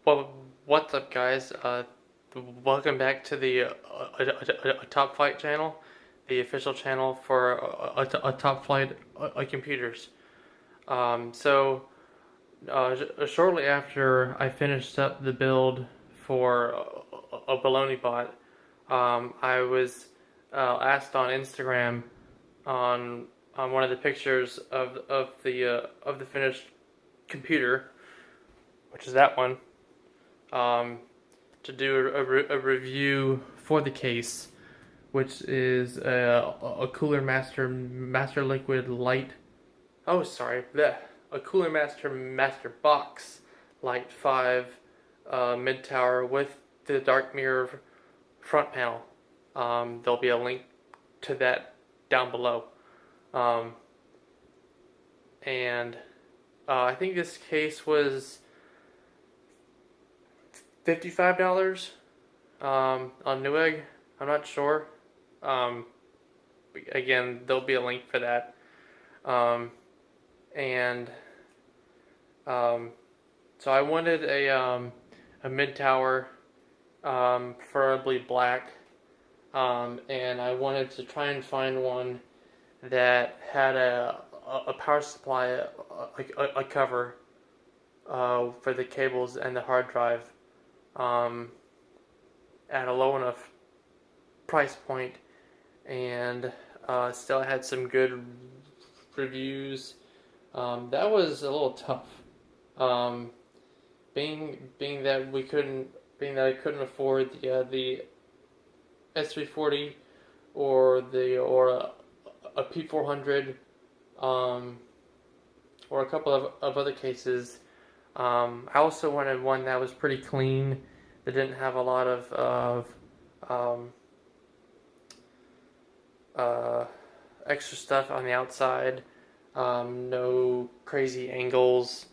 Well, what's up, guys? Welcome back to the Top Flight channel, the official channel for Top Flight computers. Shortly after I finished up the build for a baloney bot, I was asked on Instagram on one of the pictures of the finished computer, which is that one. To do a review for the case, which is a Cooler Master Liquid Lite. Oh, sorry, bleh. A Cooler MasterBox Lite 5 mid tower with the dark mirror front panel. There'll be a link to that down below. And I think this case was $55 on Newegg. I'm not sure. Again, there'll be a link for that. So I wanted a mid tower, preferably black, and I wanted to try and find one that had a power supply, a cover for the cables and the hard drive. At a low enough price point, and still had some good reviews. That was a little tough. Being that I couldn't afford the S340 or a P400, or a couple of other cases. I also wanted one that was pretty clean, that didn't have a lot of extra stuff on the outside, no crazy angles.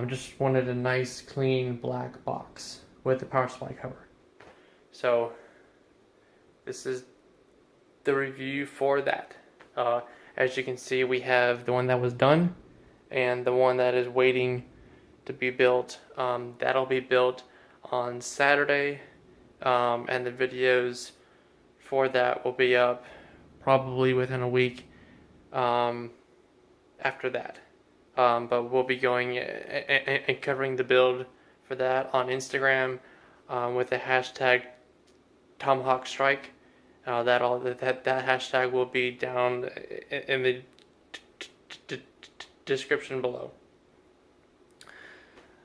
Just wanted a nice, clean black box with the power supply cover. So this is the review for that. As you can see, we have the one that was done and the one that is waiting to be built. That'll be built on Saturday, and the videos for that will be up probably within a week after that. But we'll be going and covering the build for that on Instagram with the hashtag Tomahawk Strike. That hashtag will be down in the description below.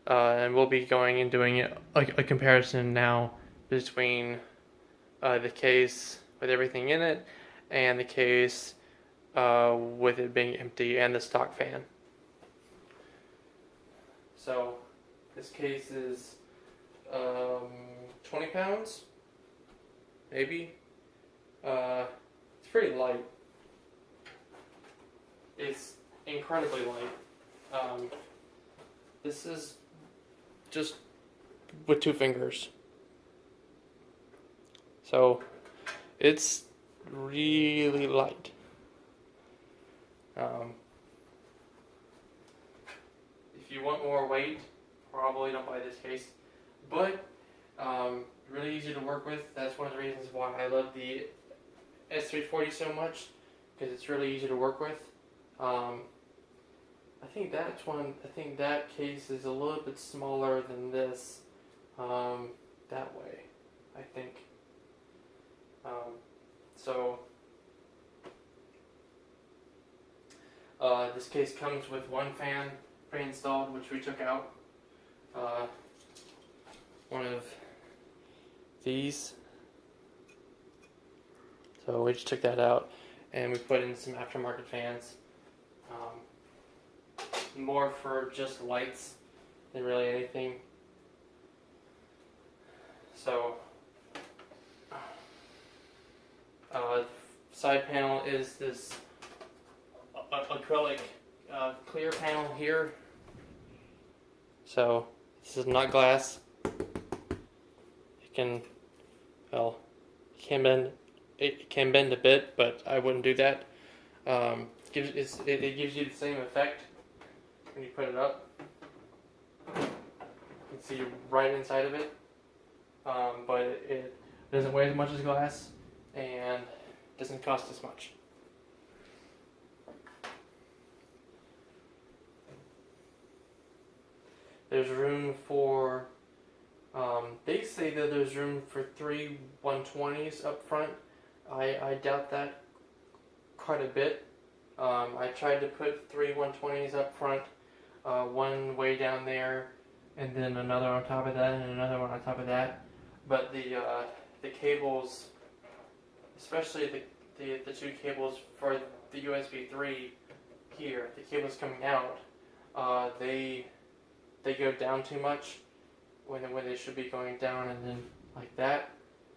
And we'll be going and doing a comparison now between the case with everything in it and the case with it being empty and the stock fan. So this case is 20 pounds, maybe. It's pretty light. It's incredibly light. This is just with 2 fingers. So it's really light. If you want more weight, probably don't buy this case. But really easy to work with. That's one of the reasons why I love the S340 so much, because it's really easy to work with. I think that case is a little bit smaller than this, that way, I think. This case comes with one fan pre-installed, which we took out. One of these. So we just took that out, and we put in some aftermarket fans. More for just lights than really anything. So, side panel is this acrylic clear panel here. So this is not glass. It can bend. It can bend a bit, but I wouldn't do that. It gives you the same effect when you put it up. You can see right inside of it, but it doesn't weigh as much as glass and doesn't cost as much. There's room for, they say that there's room for 3 120s up front. I doubt that quite a bit. I tried to put 3 120s up front, one way down there, and then another on top of that, and another one on top of that. But the cables, especially the two cables for the USB 3 here, the cables coming out, they go down too much when they should be going down and then like that.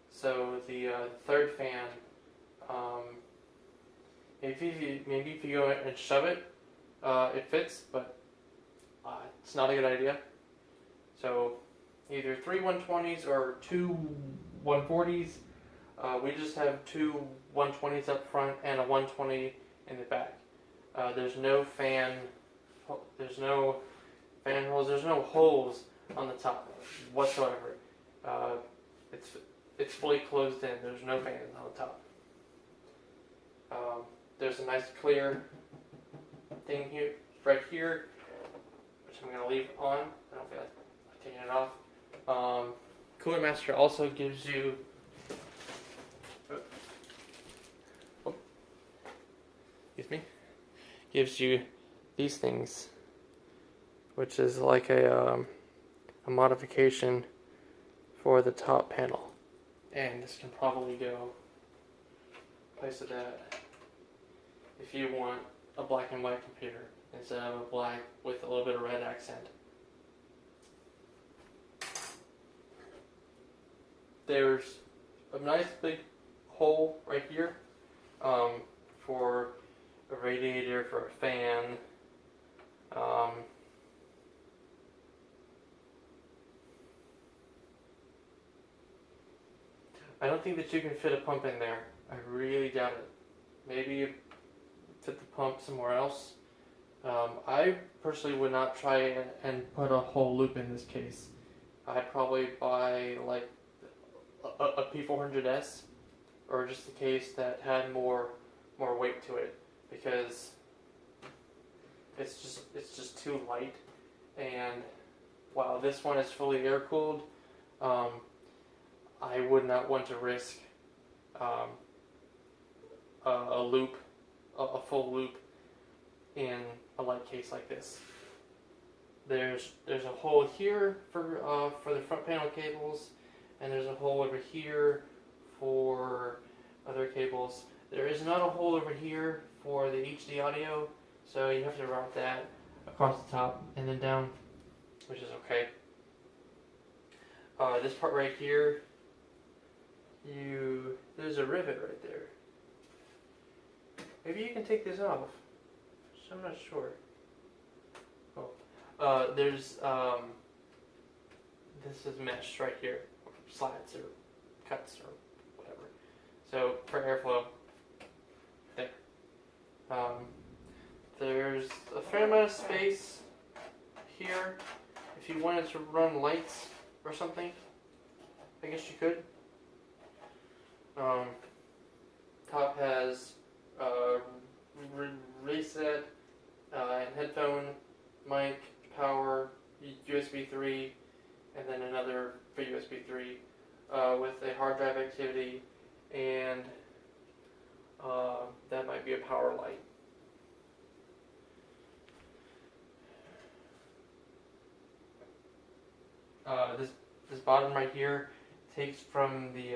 So the third fan, maybe if you go and shove it, it fits, but it's not a good idea. So either 3 120s or 2 140s. We just have 2 120s up front and a 120 in the back. There's no fan. There's no fan holes. There's no holes on the top whatsoever. It's fully closed in. There's no fans on the top. There's a nice clear thing here, right here, which I'm gonna leave on. I don't feel like taking it off. Cooler Master also gives you. Excuse me. Gives you these things, which is like a modification for the top panel, and this can probably go place of that if you want a black and white computer instead of a black with a little bit of red accent. There's a nice big hole right here for a radiator, for a fan. I don't think that you can fit a pump in there. I really doubt it. Maybe you fit the pump somewhere else. I personally would not try and put a whole loop in this case. I'd probably buy like a P400S, or just a case that had more weight to it, because it's just too light. And while this one is fully air cooled, I would not want to risk a loop, a full loop in a light case like this. There's a hole here for the front panel cables, and there's a hole over here for other cables. There is not a hole over here for the HD audio, so you have to route that across the top and then down, which is okay. This part right here, there's a rivet right there. Maybe you can take this off. I'm not sure. Oh, there's this is mesh right here, or slats or cuts or whatever. So for airflow, there. There's a fair amount of space here. If you wanted to run lights or something, I guess you could. Top has reset and headphone, mic, power, USB 3, and then another for USB 3 with a hard drive activity, and that might be a power light. This bottom right here takes from the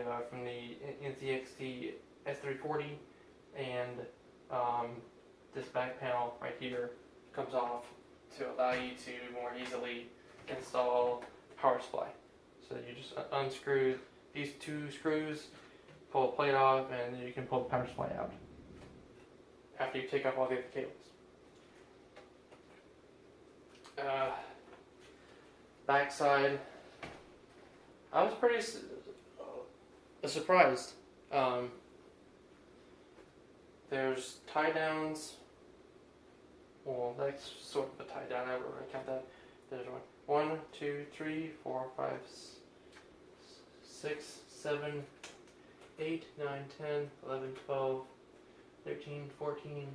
NCXT S340, and this back panel right here comes off to allow you to more easily install power supply. So you just unscrew these two screws, pull the plate off, and then you can pull the power supply out after you take off all the other cables. Backside, I was pretty surprised. There's tie downs. Well, that's sort of a tie down. I wouldn't count that. There's 1, 2, 3, 4, 5, 6, 7, 8, 9, 10, 11, 12, 13, 14,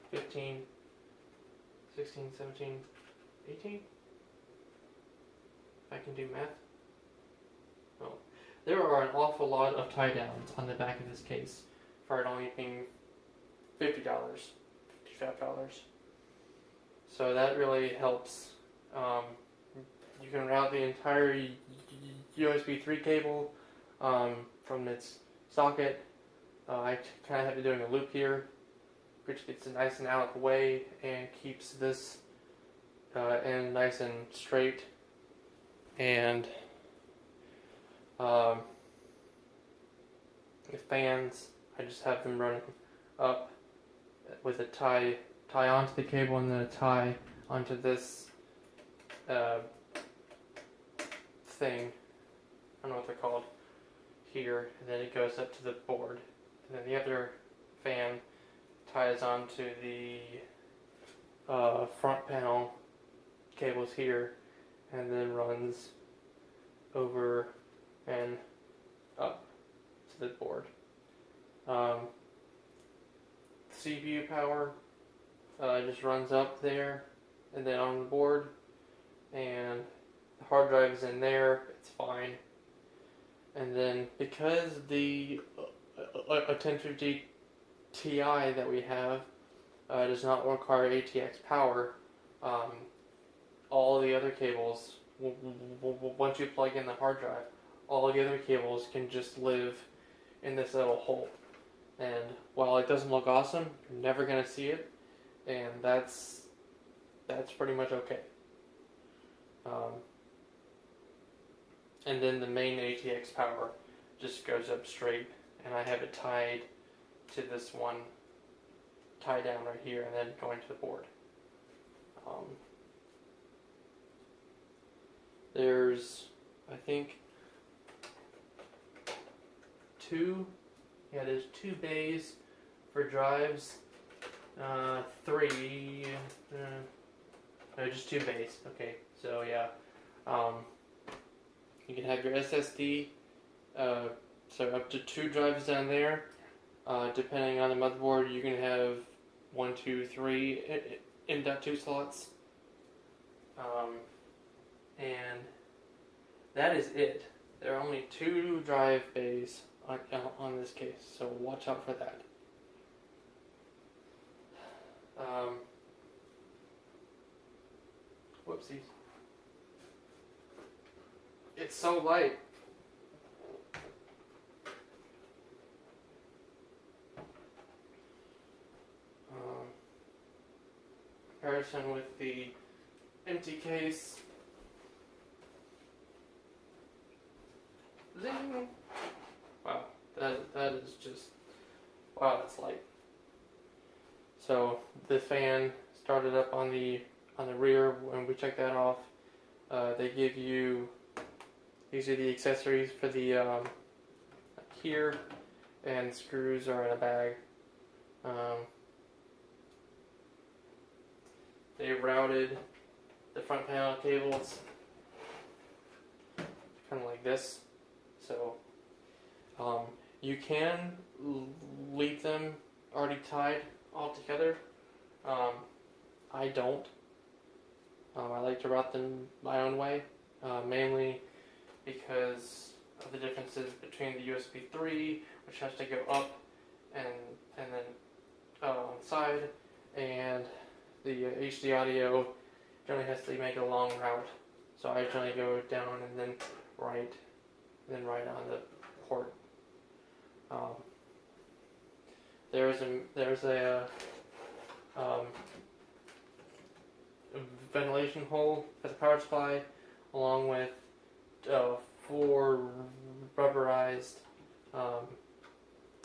15, 16, 17, 18? If I can do math. Oh. There are an awful lot of tie downs on the back of this case for it only being $50, $55. So that really helps. You can route the entire USB 3 cable from its socket. I kind of have to do a loop here, which gets it nice and out of the way and keeps this end nice and straight. And the fans, I just have them running up with a tie onto the cable and then a tie onto this thing. I don't know what they're called here, and then it goes up to the board. And then the other fan ties onto the front panel cables here, and then runs over and up to the board. CPU power just runs up there and then on the board, and the hard drive is in there, it's fine. And then because the 1050 Ti that we have does not require ATX power, all the other cables, once you plug in the hard drive, all the other cables can just live in this little hole. And while it doesn't look awesome, you're never going to see it, and that's pretty much okay. And then the main ATX power just goes up straight, and I have it tied to this one tie down right here, and then going to the board. There's, I think, there's 2 bays for drives, 3, no, just 2 bays. Okay, so yeah, you can have your SSD, so up to 2 drives down there. Depending on the motherboard, you can have 1, 2, 3 M.2 slots, and that is it. There are only 2 drive bays on this case, so watch out for that. Whoopsies. It's so light. Comparison with the empty case. Zing! Wow, that is just, wow, that's light. So the fan started up on the rear when we checked that off. They give you, these are the accessories for the here, and screws are in a bag. They routed the front panel cables kind of like this. So you can leave them already tied all together. I don't. I like to route them my own way, mainly because of the differences between the USB 3, which has to go up and then on the side, and the HD audio generally has to make a long route. So I generally go down and then right on the port. There's a ventilation hole for the power supply, along with 4 rubberized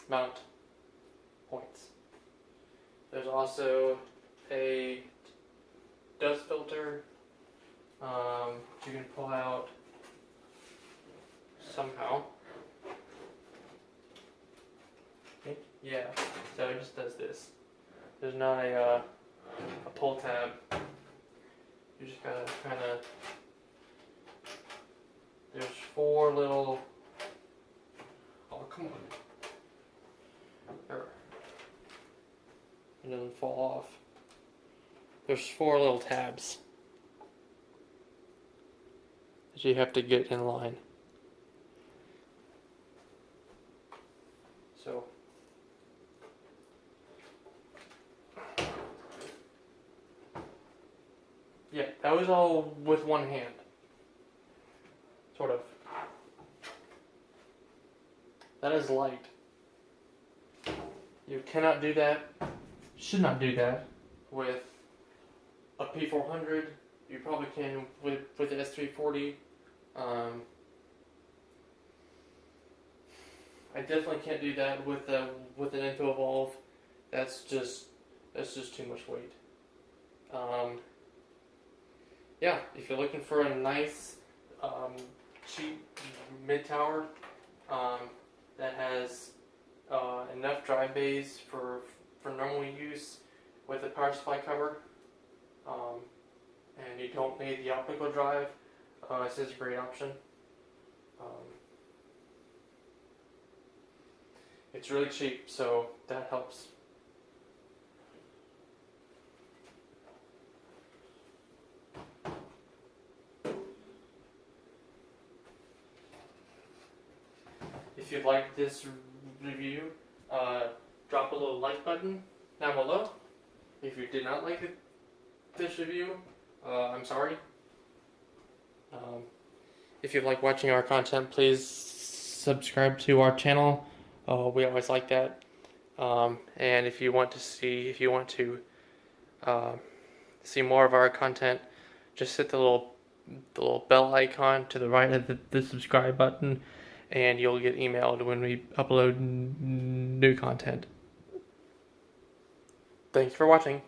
mount points. There's also a dust filter you can pull out somehow. Okay. Yeah, so it just does this. There's not a a pull tab. You just gotta kind of, there's 4 little, oh come on, there, it doesn't fall off. There's 4 little tabs that you have to get in line. So yeah, that was all with one hand. Sort of. That is Lite. You cannot do that, should not do that with a P400. You probably can with the S340. I definitely can't do that with an Info Evolve. That's just too much weight. Yeah, if you're looking for a nice, cheap mid tower that has enough drive bays for normal use with a power supply cover, and you don't need the optical drive, this is a great option. It's really cheap, so that helps. If you liked this review, drop a little like button down below. If you did not like this review, I'm sorry. If you like watching our content, please subscribe to our channel. We always like that. And if you want to see more of our content, just hit the little bell icon to the right of the subscribe button, and you'll get emailed when we upload new content. Thanks for watching.